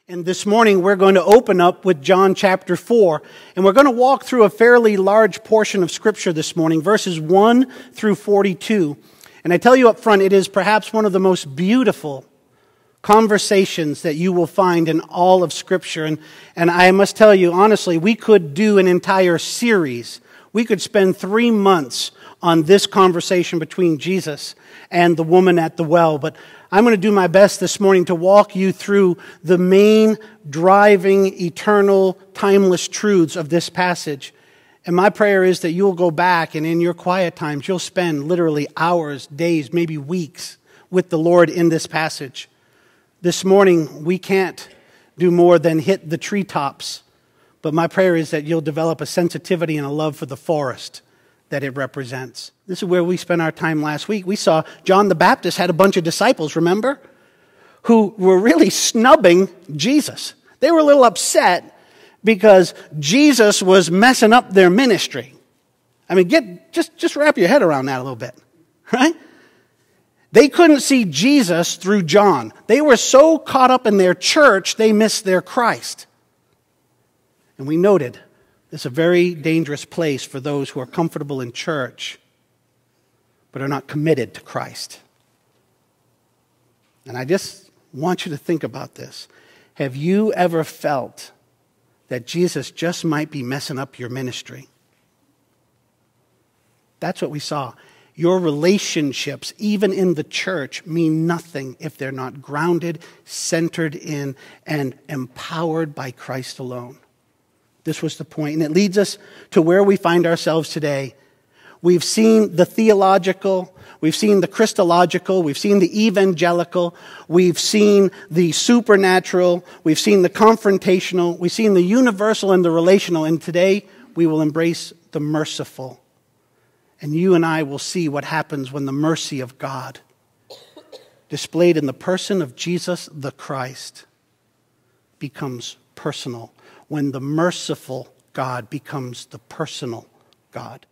And this morning we're going to open up with John chapter 4, and we're going to walk through a fairly large portion of Scripture this morning, verses 1 through 42. And I tell you up front, it is perhaps one of the most beautiful conversations that you will find in all of Scripture. And I must tell you, honestly, we could do an entire series. We could spend 3 months on this conversation between Jesus and the woman at the well. But I'm going to do my best this morning to walk you through the main driving, eternal, timeless truths of this passage. And my prayer is that you'll go back and in your quiet times, you'll spend literally hours, days, maybe weeks with the Lord in this passage. This morning, we can't do more than hit the treetops. But my prayer is that you'll develop a sensitivity and a love for the forest that it represents. This is where we spent our time last week. We saw John the Baptist had a bunch of disciples, remember? Who were really snubbing Jesus. They were a little upset because Jesus was messing up their ministry. I mean, just wrap your head around that a little bit, right? They couldn't see Jesus through John. They were so caught up in their church, they missed their Christ. And we noted, it's a very dangerous place for those who are comfortable in church but are not committed to Christ. And I just want you to think about this. Have you ever felt that Jesus just might be messing up your ministry? That's what we saw. Your relationships, even in the church, mean nothing if they're not grounded, centered in, and empowered by Christ alone. This was the point, and it leads us to where we find ourselves today. We've seen the theological, we've seen the Christological, we've seen the evangelical, we've seen the supernatural, we've seen the confrontational, we've seen the universal and the relational, and today we will embrace the merciful. And you and I will see what happens when the mercy of God, displayed in the person of Jesus the Christ, becomes personal. When the merciful God becomes the personal God.